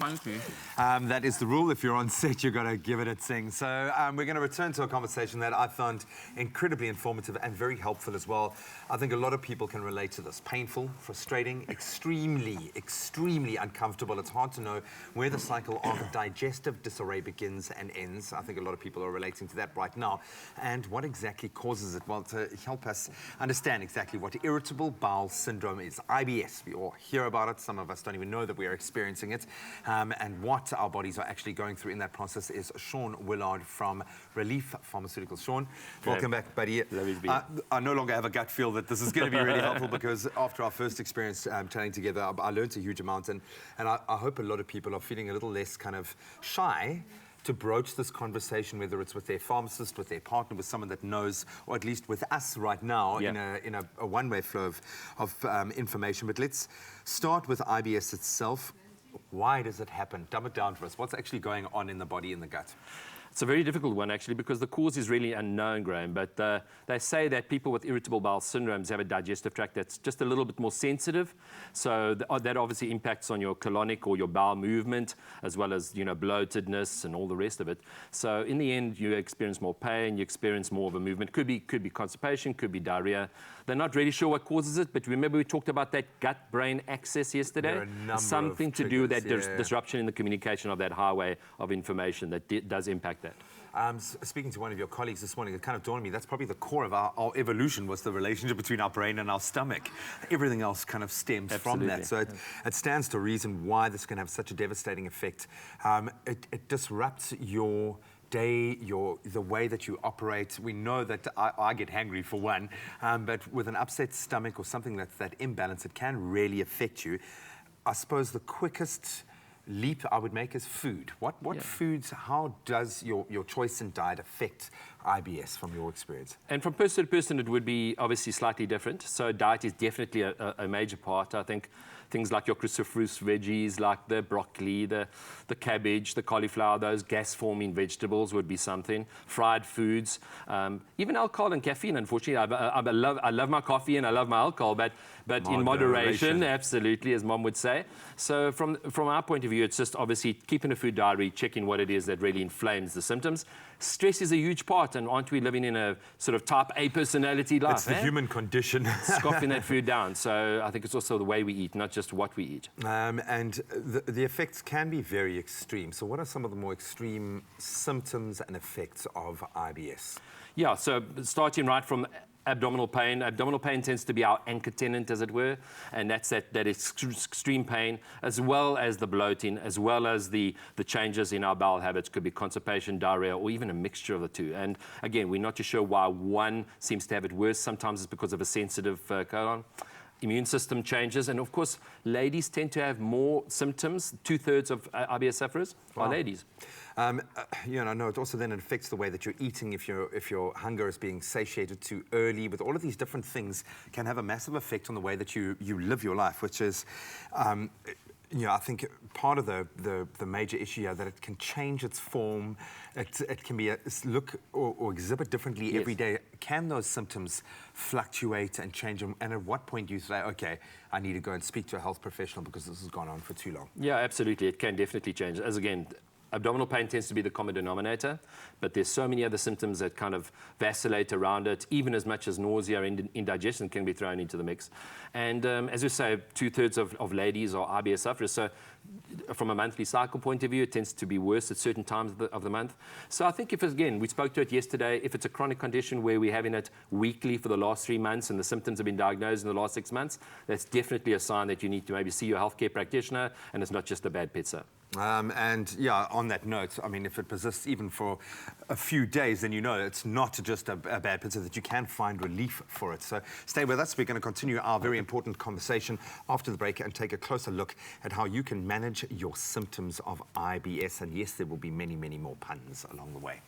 funky. That is the rule. If you're on set, you've got to give it a sing. So we're going to return to a conversation that I found incredibly informative and very helpful as well. I think a lot of people can relate to this. Painful, frustrating, extremely uncomfortable. It's hard to know where the cycle of digestive disarray begins and ends. I think a lot of people are relating to that right now. And what exactly causes it? Well, to help us understand exactly what irritable bowel syndrome is, IBS. We all hear about it. Some of us don't even know that we are experiencing it. And what our bodies are actually going through in that process is Sean Willard from Relief Pharmaceuticals. Sean, welcome back, buddy. I no longer have a gut feel that this is going to be really helpful because after our first experience chatting together, I learned a huge amount. And I hope a lot of people are feeling a little less kind of shy to broach this conversation, whether it's with their pharmacist, with their partner, with someone that knows, or at least with us right now in a one-way flow of information. But let's start with IBS itself. Why does it happen? Dumb it down for us. What's actually going on in the body, in the gut? It's a very difficult one, actually, because the cause is really unknown, Graham. But they say that people with irritable bowel syndromes have a digestive tract that's just a little bit more sensitive. So that obviously impacts on your colonic or your bowel movement, as well as, you know, bloatedness and all the rest of it. So in the end, you experience more pain, you experience more of a movement. Could be constipation, could be diarrhea. They're not really sure what causes it, but remember we talked about that gut-brain axis yesterday? Something to do with that disruption in the communication of that highway of information that does impact that. Speaking to one of your colleagues this morning, it kind of dawned on me that's probably the core of our evolution, was the relationship between our brain and our stomach. Everything else kind of stems from that. So it stands to reason why this can have such a devastating effect. It disrupts your day, the way that you operate. We know that I get hangry for one, but with an upset stomach or something that's that imbalance, it can really affect you. I suppose the quickest leap I would make is food. What foods, how does your choice in diet affect IBS from your experience? And from person to person, it would be obviously slightly different. So diet is definitely a major part. I think things like your cruciferous veggies, like the broccoli, the cabbage, the cauliflower, those gas-forming vegetables would be something. Fried foods, even alcohol and caffeine, unfortunately. I love my coffee and I love my alcohol, but in moderation, absolutely, as Mom would say. So from our point of view, it's just obviously keeping a food diary, checking what it is that really inflames the symptoms. Stress is a huge part, and aren't we living in a sort of type A personality life? It's the human condition. Scoffing that food down. So I think it's also the way we eat, not just what we eat. And the effects can be very extreme. So what are some of the more extreme symptoms and effects of IBS? Yeah, so starting right from abdominal pain. Abdominal pain tends to be our anchor tenant, as it were, and that's that extreme pain, as well as the bloating, as well as the changes in our bowel habits. Could be constipation, diarrhea, or even a mixture of the two. And again, we're not too sure why one seems to have it worse. Sometimes it's because of a sensitive colon. Immune system changes, and of course, ladies tend to have more symptoms. 2/3 of IBS sufferers are ladies. You know, I know it also then affects the way that you're eating. If your hunger is being satiated too early, with all of these different things, can have a massive effect on the way that you live your life, which is, you know, I think part of the major issue here that it can change its form. It can be look or exhibit differently every day. Can those symptoms fluctuate and change? And at what point do you say, okay, I need to go and speak to a health professional because this has gone on for too long? Yeah, absolutely. It can definitely change. As again, abdominal pain tends to be the common denominator, but there's so many other symptoms that kind of vacillate around it, even as much as nausea and indigestion can be thrown into the mix. And as we say, 2/3 of ladies are IBS sufferers. So from a monthly cycle point of view, it tends to be worse at certain times of the month. So I think if, again, we spoke to it yesterday, if it's a chronic condition where we're having it weekly for the last 3 months and the symptoms have been diagnosed in the last 6 months, that's definitely a sign that you need to maybe see your healthcare practitioner, and it's not just a bad pizza. And yeah, on that note, I mean, if it persists even for a few days, then you know it's not just a bad pizza, that you can find relief for it. So stay with us. We're going to continue our very important conversation after the break and take a closer look at how you can manage your symptoms of IBS. And yes, there will be many, many more puns along the way.